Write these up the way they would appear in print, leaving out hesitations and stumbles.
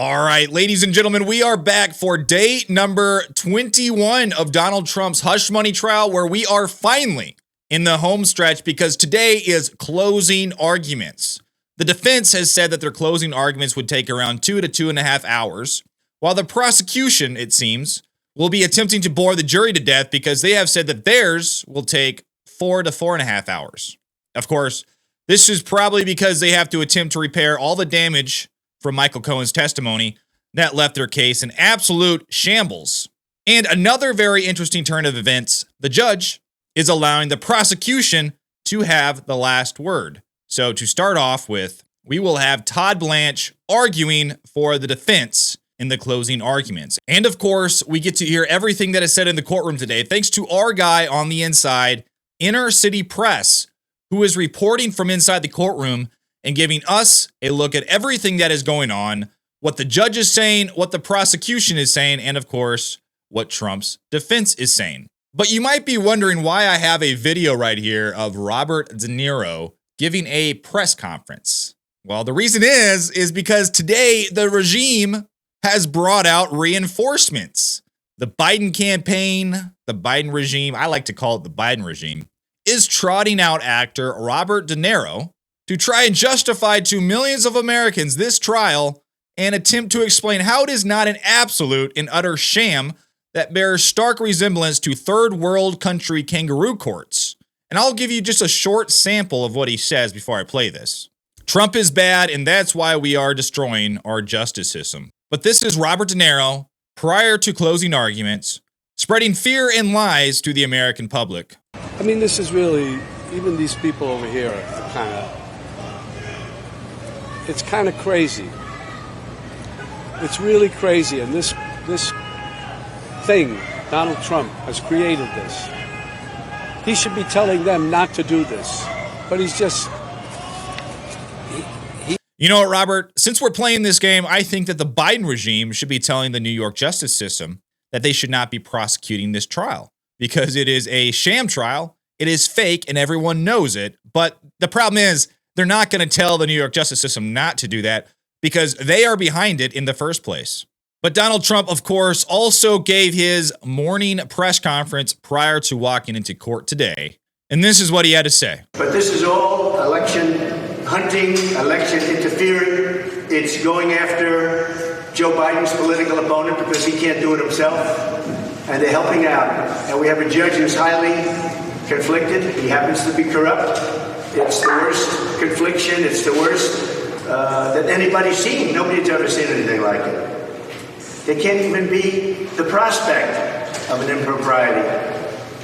All right, ladies and gentlemen, we are back for day number 21 of Donald Trump's hush money trial, where we are finally in the home stretch because today is closing arguments. The defense has said that their closing arguments would take around 2 to 2.5 hours, while the prosecution, it seems, will be attempting to bore the jury to death because they have said that theirs will take 4 to 4.5 hours. Of course, this is probably because they have to attempt to repair all the damage from Michael Cohen's testimony that left their case in absolute shambles. And another very interesting turn of events, the judge is allowing the prosecution to have the last word. So to start off with, we will have Todd Blanche arguing for the defense in the closing arguments. And of course, we get to hear everything that is said in the courtroom today, thanks to our guy on the inside, Inner City Press, who is reporting from inside the courtroom and giving us a look at everything that is going on, what the judge is saying, what the prosecution is saying, and of course, what Trump's defense is saying. But you might be wondering why I have a video right here of Robert DeNiro giving a press conference. Well, the reason is because today the regime has brought out reinforcements. The Biden campaign, the Biden regime, I like to call it the Biden regime, is trotting out actor Robert DeNiro to try and justify to millions of Americans this trial and attempt to explain how it is not an absolute and utter sham that bears stark resemblance to third world country kangaroo courts. And I'll give you just a short sample of what he says before I play this. Trump is bad, and that's why we are destroying our justice system. But this is Robert DeNiro prior to closing arguments, spreading fear and lies to the American public. I mean, this is really, even these people over here are kind of, it's kind of crazy. It's really crazy, and this thing, Donald Trump has created this. He should be telling them not to do this, but he's just... You know what, Robert? Since we're playing this game, I think that the Biden regime should be telling the New York justice system that they should not be prosecuting this trial because it is a sham trial. It is fake, and everyone knows it. But the problem is they're not going to tell the New York justice system not to do that because they are behind it in the first place. But Donald Trump, of course, also gave his morning press conference prior to walking into court today. And this is what he had to say. But this is all election hunting, election interfering. It's going after Joe Biden's political opponent because he can't do it himself. And they're helping out. And we have a judge who's highly conflicted. He happens to be corrupt. It's the worst confliction. It's the worst that anybody's seen. Nobody's ever seen anything like it. There can't even be the prospect of an impropriety.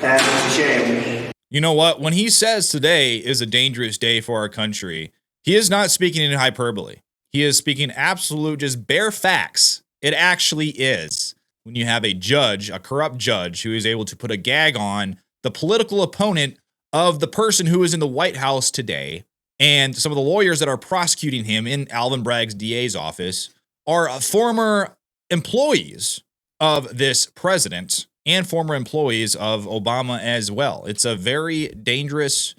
And it's a shame. You know what? When he says today is a dangerous day for our country, he is not speaking in hyperbole. He is speaking absolute, just bare facts. It actually is. When you have a judge, a corrupt judge, who is able to put a gag on the political opponent of the person who is in the White House today, and some of the lawyers that are prosecuting him in Alvin Bragg's DA's office are former employees of this president and former employees of Obama as well. It's a very dangerous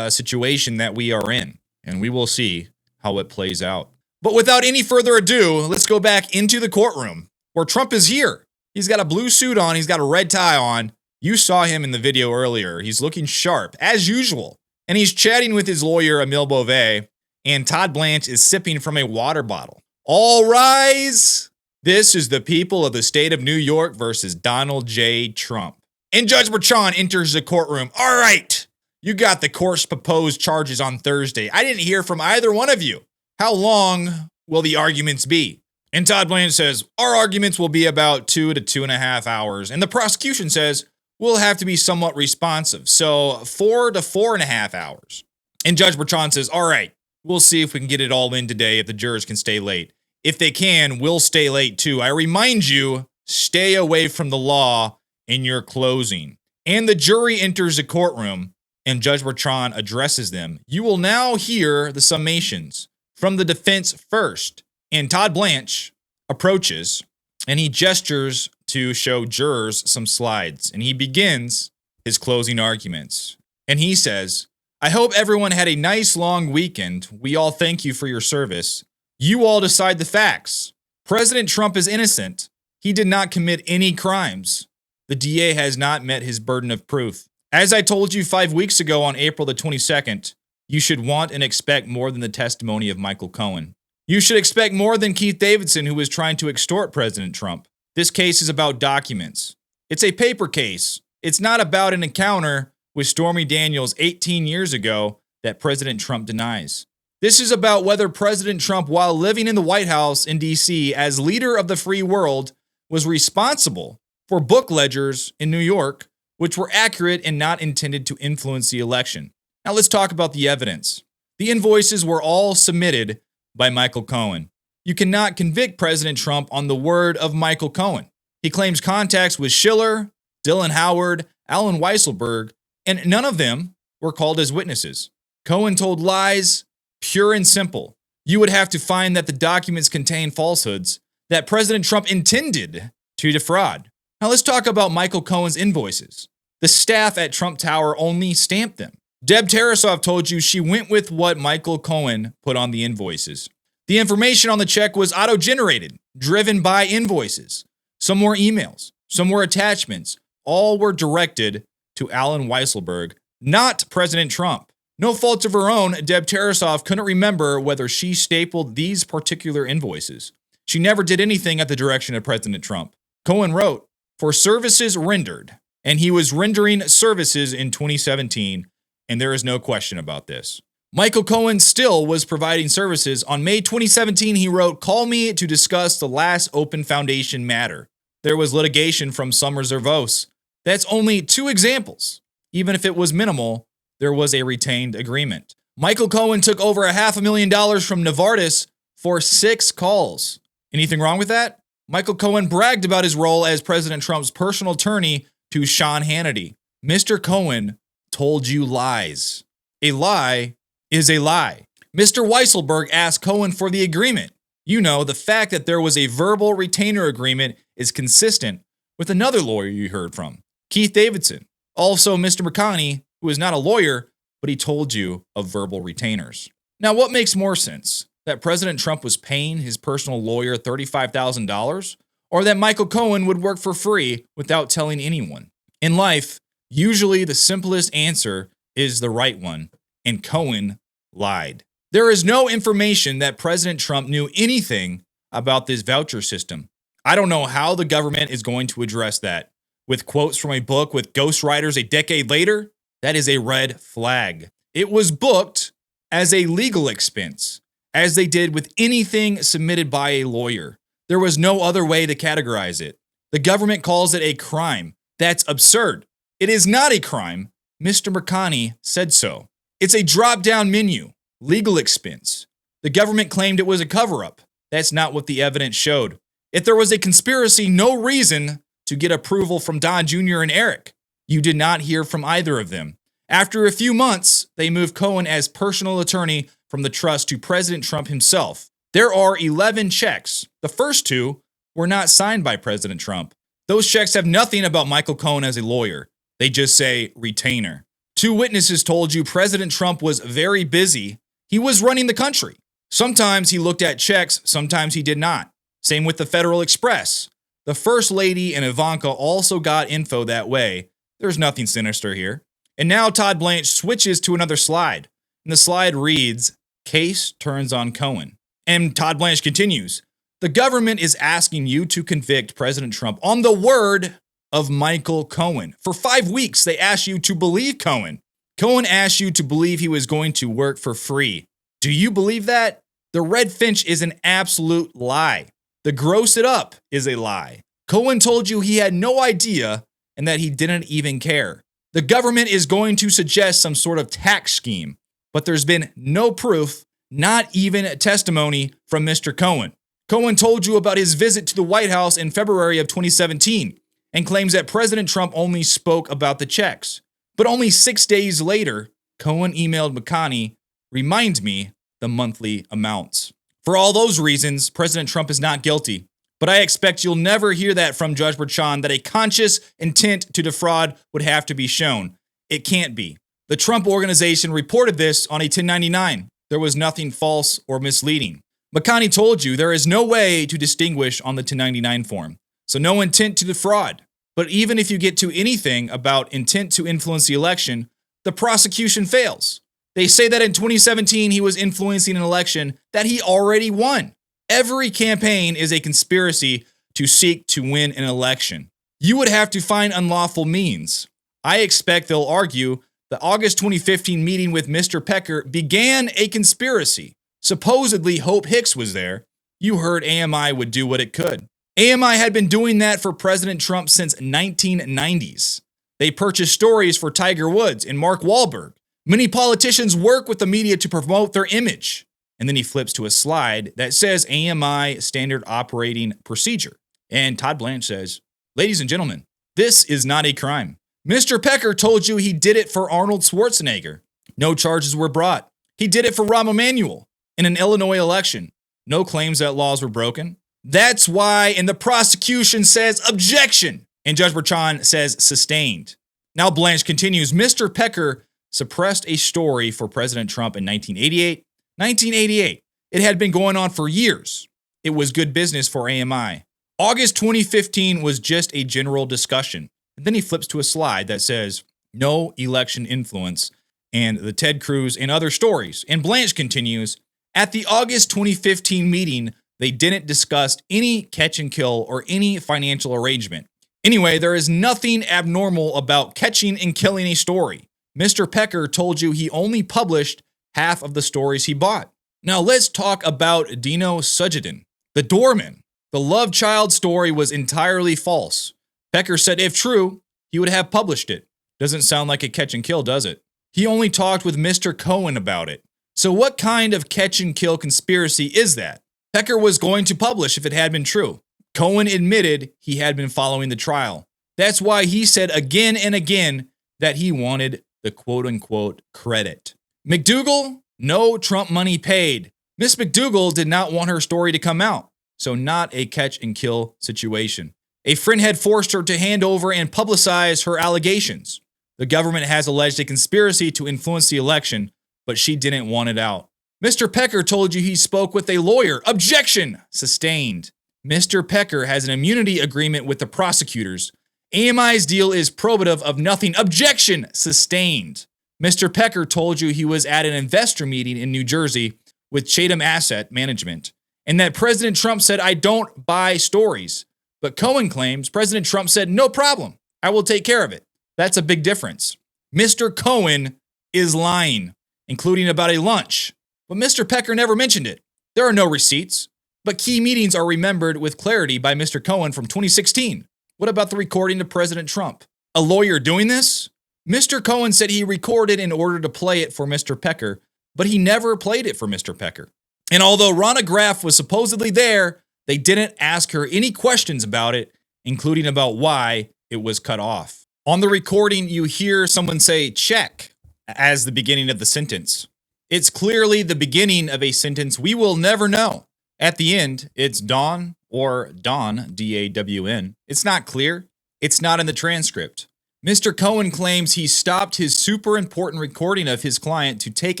situation that we are in, and we will see how it plays out. But without any further ado, let's go back into the courtroom where Trump is here. He's got a blue suit on. He's got a red tie on. You saw him in the video earlier. He's looking sharp, as usual. And he's chatting with his lawyer, Emile Beauvais, and Todd Blanche is sipping from a water bottle. All rise. This is the people of the state of New York versus Donald J. Trump. And Judge Bertrand enters the courtroom. All right, you got the court's proposed charges on Thursday. I didn't hear from either one of you. How long will the arguments be? And Todd Blanche says, our arguments will be about 2 to 2.5 hours. And the prosecution says, we'll have to be somewhat responsive. So 4 to 4.5 hours. And Judge Bertrand says, all right, we'll see if we can get it all in today if the jurors can stay late. If they can, we'll stay late too. I remind you, stay away from the law in your closing. And the jury enters the courtroom and Judge Bertrand addresses them. You will now hear the summations from the defense first. And Todd Blanche approaches and he gestures to show jurors some slides. And he begins his closing arguments. And he says, I hope everyone had a nice long weekend. We all thank you for your service. You all decide the facts. President Trump is innocent. He did not commit any crimes. The DA has not met his burden of proof. As I told you 5 weeks ago on April the 22nd, you should want and expect more than the testimony of Michael Cohen. You should expect more than Keith Davidson, who was trying to extort President Trump. This case is about documents. It's a paper case. It's not about an encounter with Stormy Daniels 18 years ago that President Trump denies. This is about whether President Trump, while living in the White House in D.C. as leader of the free world, was responsible for book ledgers in New York, which were accurate and not intended to influence the election. Now let's talk about the evidence. The invoices were all submitted by Michael Cohen. You cannot convict President Trump on the word of Michael Cohen. He claims contacts with Schiller, Dylan Howard, Alan Weisselberg, and none of them were called as witnesses. Cohen told lies, pure and simple. You would have to find that the documents contain falsehoods that President Trump intended to defraud. Now let's talk about Michael Cohen's invoices. The staff at Trump Tower only stamped them. Deb Tarasov told you she went with what Michael Cohen put on the invoices. The information on the check was auto-generated, driven by invoices. Some were emails, some were attachments. All were directed to Alan Weisselberg, not President Trump. No fault of her own, Deb Tarasov couldn't remember whether she stapled these particular invoices. She never did anything at the direction of President Trump. Cohen wrote, for services rendered, and he was rendering services in 2017, and there is no question about this. Michael Cohen still was providing services. On May 2017, he wrote, call me to discuss the last open foundation matter. There was litigation from Summers or Vos. That's only 2 examples. Even if it was minimal, there was a retained agreement. Michael Cohen took over $500,000 from Novartis for 6 calls. Anything wrong with that? Michael Cohen bragged about his role as President Trump's personal attorney to Sean Hannity. Mr. Cohen told you lies. A lie is a lie. Mr. Weisselberg asked Cohen for the agreement. You know, the fact that there was a verbal retainer agreement is consistent with another lawyer you heard from, Keith Davidson. Also, Mr. McConney, who is not a lawyer, but he told you of verbal retainers. Now, what makes more sense? That President Trump was paying his personal lawyer $35,000? Or that Michael Cohen would work for free without telling anyone? In life, usually the simplest answer is the right one, and Cohen lied. There is no information that President Trump knew anything about this voucher system. I don't know how the government is going to address that. With quotes from a book with ghostwriters a decade later, that is a red flag. It was booked as a legal expense, as they did with anything submitted by a lawyer. There was no other way to categorize it. The government calls it a crime. That's absurd. It is not a crime. Mr. McConney said so. It's a drop-down menu, legal expense. The government claimed it was a cover-up. That's not what the evidence showed. If there was a conspiracy, no reason to get approval from Don Jr. and Eric. You did not hear from either of them. After a few months, they moved Cohen as personal attorney from the trust to President Trump himself. There are 11 checks. The first 2 were not signed by President Trump. Those checks have nothing about Michael Cohen as a lawyer. They just say retainer. 2 witnesses told you President Trump was very busy. He was running the country. Sometimes he looked at checks, sometimes he did not. Same with the Federal Express. The First Lady and Ivanka also got info that way. There's nothing sinister here. And now Todd Blanche switches to another slide. And the slide reads, case turns on Cohen. And Todd Blanche continues, the government is asking you to convict President Trump on the word of Michael Cohen. For 5 weeks, they asked you to believe Cohen. Cohen asked you to believe he was going to work for free. Do you believe that? The red finch is an absolute lie. The gross it up is a lie. Cohen told you he had no idea and that he didn't even care. The government is going to suggest some sort of tax scheme, but there's been no proof, not even testimony from Mr. Cohen. Cohen told you about his visit to the White House in February of 2017 and claims that President Trump only spoke about the checks. But only 6 days later, Cohen emailed McConney, remind me the monthly amounts. For all those reasons, President Trump is not guilty. But I expect you'll never hear that from Judge Bertrand that a conscious intent to defraud would have to be shown. It can't be. The Trump Organization reported this on a 1099. There was nothing false or misleading. McConney told you there is no way to distinguish on the 1099 form, so no intent to defraud. But even if you get to anything about intent to influence the election, the prosecution fails. They say that in 2017 he was influencing an election that he already won. Every campaign is a conspiracy to seek to win an election. You would have to find unlawful means. I expect they'll argue the August 2015 meeting with Mr. Pecker began a conspiracy. Supposedly Hope Hicks was there. You heard AMI would do what it could. AMI had been doing that for President Trump since 1990s. They purchased stories for Tiger Woods and Mark Wahlberg. Many politicians work with the media to promote their image. And then he flips to a slide that says AMI standard operating procedure. And Todd Blanche says, ladies and gentlemen, this is not a crime. Mr. Pecker told you he did it for Arnold Schwarzenegger. No charges were brought. He did it for Rahm Emanuel in an Illinois election. No claims that laws were broken. That's why, and the prosecution says objection, and Judge Bertrand says sustained. Now Blanche continues, Mr. Pecker suppressed a story for President Trump in 1988. 1988. It had been going on for years. It was good business for AMI. August 2015 was just a general discussion. And then he flips to a slide that says, no election influence, and the Ted Cruz and other stories. And Blanche continues, at the August 2015 meeting, they didn't discuss any catch and kill or any financial arrangement. Anyway, there is nothing abnormal about catching and killing a story. Mr. Pecker told you he only published half of the stories he bought. Now let's talk about Dino Sujadin, the doorman. The love child story was entirely false. Pecker said if true, he would have published it. Doesn't sound like a catch and kill, does it? He only talked with Mr. Cohen about it. So what kind of catch and kill conspiracy is that? Pecker was going to publish if it had been true. Cohen admitted he had been following the trial. That's why he said again and again that he wanted the quote-unquote credit. McDougal, no Trump money paid. Miss McDougal did not want her story to come out, so not a catch and kill situation. A friend had forced her to hand over and publicize her allegations. The government has alleged a conspiracy to influence the election, but she didn't want it out. Mr. Pecker told you he spoke with a lawyer. Objection! Sustained. Mr. Pecker has an immunity agreement with the prosecutors. AMI's deal is probative of nothing. Objection! Sustained. Mr. Pecker told you he was at an investor meeting in New Jersey with Chatham Asset Management, and that President Trump said, I don't buy stories. But Cohen claims President Trump said, no problem, I will take care of it. That's a big difference. Mr. Cohen is lying, including about a lunch. But Mr. Pecker never mentioned it. There are no receipts, but key meetings are remembered with clarity by Mr. Cohen from 2016. What about the recording to President Trump? A lawyer doing this? Mr. Cohen said he recorded in order to play it for Mr. Pecker, but he never played it for Mr. Pecker. And although Ronna Graff was supposedly there, they didn't ask her any questions about it, including about why it was cut off. On the recording, you hear someone say check as the beginning of the sentence. It's clearly the beginning of a sentence we will never know. At the end, it's Dawn or Dawn, D-A-W-N. It's not clear. It's not in the transcript. Mr. Cohen claims he stopped his super important recording of his client to take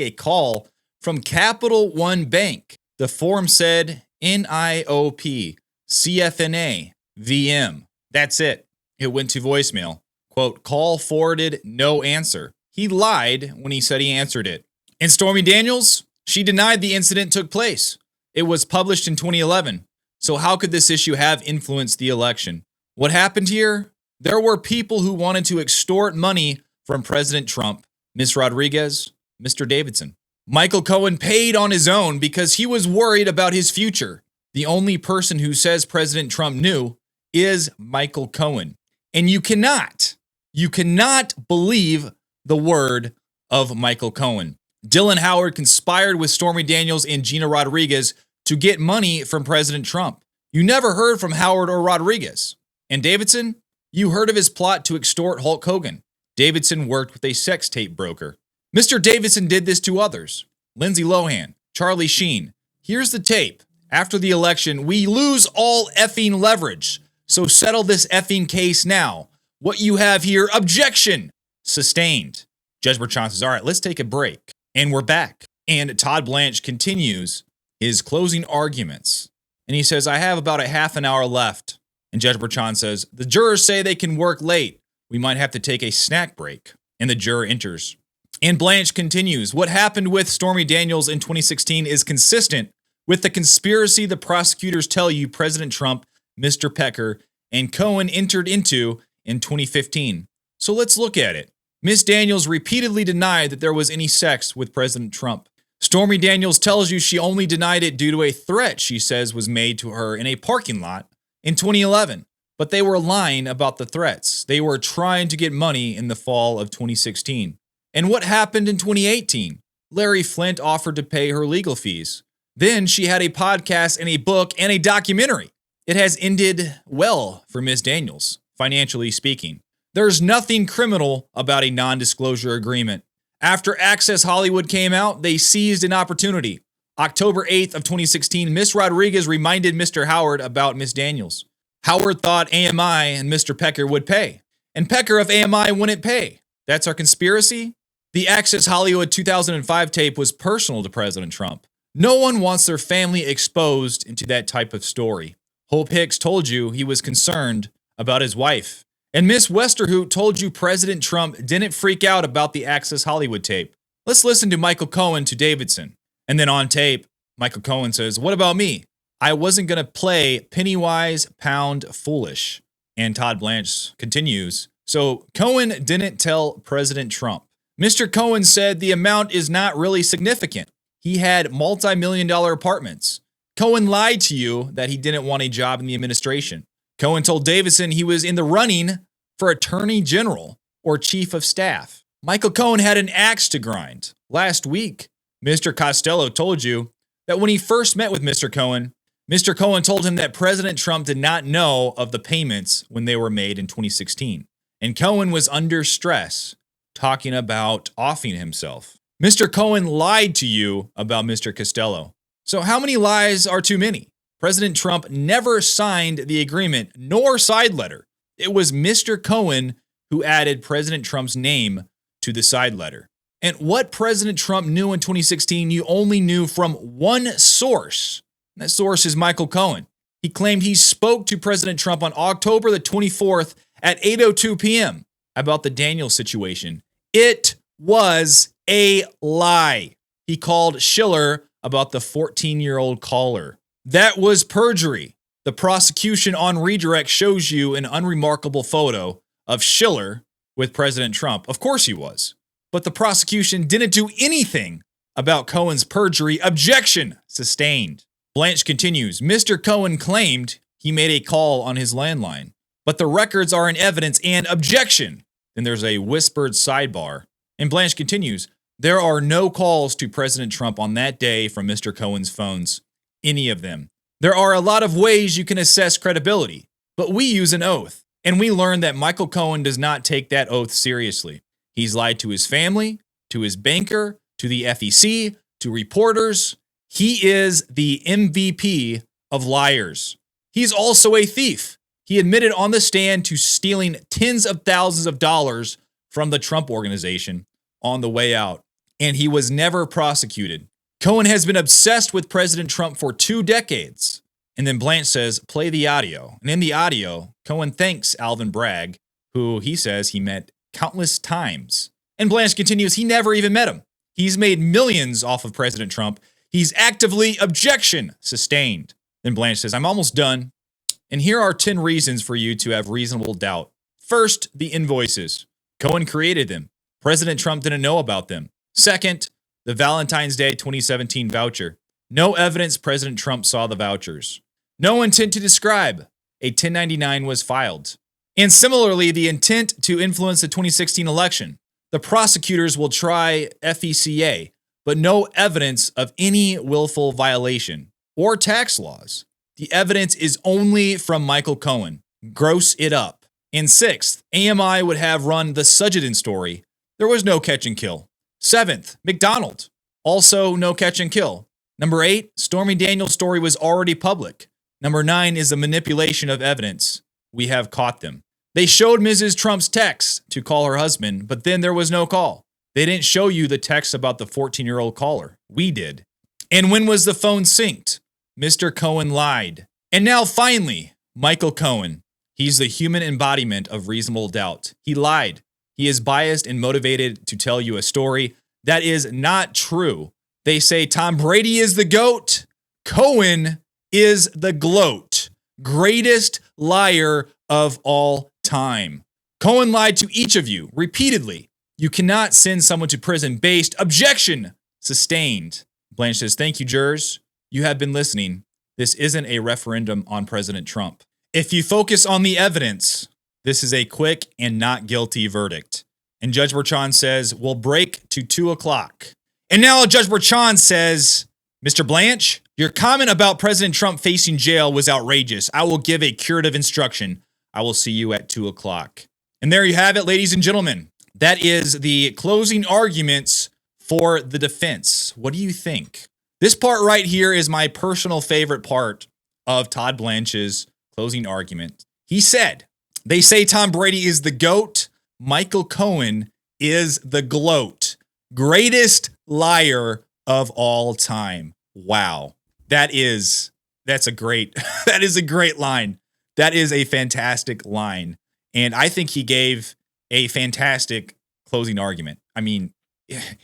a call from Capital One Bank. The form said NIOP, CFNA, VM. That's it. It went to voicemail. Quote, call forwarded, no answer. He lied when he said he answered it. And Stormy Daniels, she denied the incident took place. It was published in 2011. So how could this issue have influenced the election? What happened here? There were people who wanted to extort money from President Trump, Ms. Rodriguez, Mr. Davidson. Michael Cohen paid on his own because he was worried about his future. The only person who says President Trump knew is Michael Cohen. And you cannot believe the word of Michael Cohen. Dylan Howard conspired with Stormy Daniels and Gina Rodriguez to get money from President Trump. You never heard from Howard or Rodriguez. And Davidson? You heard of his plot to extort Hulk Hogan. Davidson worked with a sex tape broker. Mr. Davidson did this to others. Lindsay Lohan, Charlie Sheen. Here's the tape. After the election, we lose all effing leverage. So settle this effing case now. What you have here, objection. Sustained. Judge Bertrand says, all right, let's take a break. And we're back. And Todd Blanche continues his closing arguments. And he says, I have about a half an hour left. And Judge Bertrand says, the jurors say they can work late. We might have to take a snack break. And the juror enters. And Blanche continues, what happened with Stormy Daniels in 2016 is consistent with the conspiracy the prosecutors tell you President Trump, Mr. Pecker, and Cohen entered into in 2015. So let's look at it. Ms. Daniels repeatedly denied that there was any sex with President Trump. Stormy Daniels tells you she only denied it due to a threat she says was made to her in a parking lot in 2011. But they were lying about the threats. They were trying to get money in the fall of 2016. And what happened in 2018? Larry Flynt offered to pay her legal fees. Then she had a podcast and a book and a documentary. It has ended well for Ms. Daniels, financially speaking. There's nothing criminal about a non-disclosure agreement. After Access Hollywood came out, they seized an opportunity. October 8th of 2016, Ms. Rodriguez reminded Mr. Howard about Ms. Daniels. Howard thought AMI and Mr. Pecker would pay, and Pecker of AMI wouldn't pay. That's our conspiracy? The Access Hollywood 2005 tape was personal to President Trump. No one wants their family exposed into that type of story. Hope Hicks told you he was concerned about his wife. And Miss Westerhout told you President Trump didn't freak out about the Access Hollywood tape. Let's listen to Michael Cohen to Davidson. And then on tape, Michael Cohen says, what about me? I wasn't going to play penny-wise, pound foolish. And Todd Blanche continues, so Cohen didn't tell President Trump. Mr. Cohen said the amount is not really significant. He had multi-million-dollar apartments. Cohen lied to you that he didn't want a job in the administration. Cohen told Davidson he was in the running for Attorney General or Chief of Staff. Michael Cohen had an axe to grind. Last week, Mr. Costello told you that when he first met with Mr. Cohen told him that President Trump did not know of the payments when they were made in 2016. And Cohen was under stress, talking about offing himself. Mr. Cohen lied to you about Mr. Costello. So how many lies are too many? President Trump never signed the agreement nor side letter. It was Mr. Cohen who added President Trump's name to the side letter. And what President Trump knew in 2016, you only knew from one source. That source is Michael Cohen. He claimed he spoke to President Trump on October the 24th at 8:02 p.m. about the Daniels situation. It was a lie. He called Schiller about the 14-year-old caller. That was perjury. The prosecution on redirect shows you an unremarkable photo of Schiller with President Trump. Of course he was. But the prosecution didn't do anything about Cohen's perjury. Objection sustained. Blanche continues, Mr. Cohen claimed he made a call on his landline, but the records are in evidence and objection. Then there's a whispered sidebar. And Blanche continues, there are no calls to President Trump on that day from Mr. Cohen's phones. Any of them. There are a lot of ways you can assess credibility, but we use an oath. And we learned that Michael Cohen does not take that oath seriously. He's lied to his family, to his banker, to the FEC, to reporters. He is the MVP of liars. He's also a thief. He admitted on the stand to stealing tens of thousands of dollars from the Trump Organization on the way out, and he was never prosecuted. Cohen has been obsessed with President Trump for 2 decades. And then Blanche says, play the audio. And in the audio, Cohen thanks Alvin Bragg, who he says he met countless times. And Blanche continues, he never even met him. He's made millions off of President Trump. He's actively objection sustained. Then Blanche says, I'm almost done. And here are 10 reasons for you to have reasonable doubt. First, the invoices. Cohen created them. President Trump didn't know about them. Second, the Valentine's Day 2017 voucher. No evidence President Trump saw the vouchers. No intent to describe. A 1099 was filed. And similarly, the intent to influence the 2016 election. The prosecutors will try FECA, but no evidence of any willful violation or tax laws. The evidence is only from Michael Cohen. Gross it up. And sixth, AMI would have run the Sudgeton story. There was no catch and kill. Seventh, McDonald. Also no catch and kill. Number 8, Stormy Daniels' story was already public. Number 9 is a manipulation of evidence. We have caught them. They showed Mrs. Trump's text to call her husband, but then there was no call. They didn't show you the text about the 14-year-old caller. We did. And when was the phone synced? Mr. Cohen lied. And now finally, Michael Cohen. He's the human embodiment of reasonable doubt. He lied. He is biased and motivated to tell you a story that is not true. They say Tom Brady is the GOAT. Cohen is the GLOAT, greatest liar of all time. Cohen lied to each of you repeatedly. You cannot send someone to prison based. Objection sustained. Blanche says, thank you, jurors. You have been listening. This isn't a referendum on President Trump. If you focus on the evidence, this is a quick and not guilty verdict. And Judge Bertrand says, we'll break to 2 o'clock. And now Judge Bertrand says, Mr. Blanche, your comment about President Trump facing jail was outrageous. I will give a curative instruction. I will see you at 2 o'clock. And there you have it, ladies and gentlemen. That is the closing arguments for the defense. What do you think? This part right here is my personal favorite part of Todd Blanche's closing argument. He said, they say Tom Brady is the GOAT. Michael Cohen is the GLOAT, greatest liar of all time. Wow. That's a great, that is a great line. That is a fantastic line. And I think he gave a fantastic closing argument. I mean,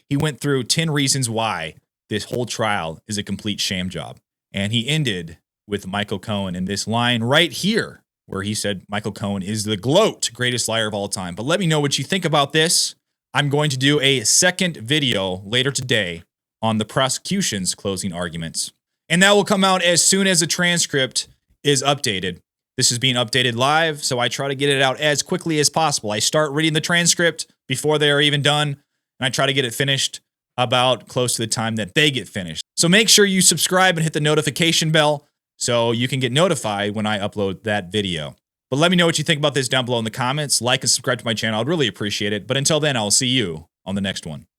he went through 10 reasons why this whole trial is a complete sham job. And he ended with Michael Cohen in this line right here, where he said Michael Cohen is the GLOAT, greatest liar of all time. But let me know what you think about this. I'm going to do a second video later today on the prosecution's closing arguments. And that will come out as soon as the transcript is updated. This is being updated live, so I try to get it out as quickly as possible. I start reading the transcript before they are even done, and I try to get it finished about close to the time that they get finished. So make sure you subscribe and hit the notification bell so you can get notified when I upload that video. But let me know what you think about this down below in the comments. Like and subscribe to my channel. I'd really appreciate it. But until then, I'll see you on the next one.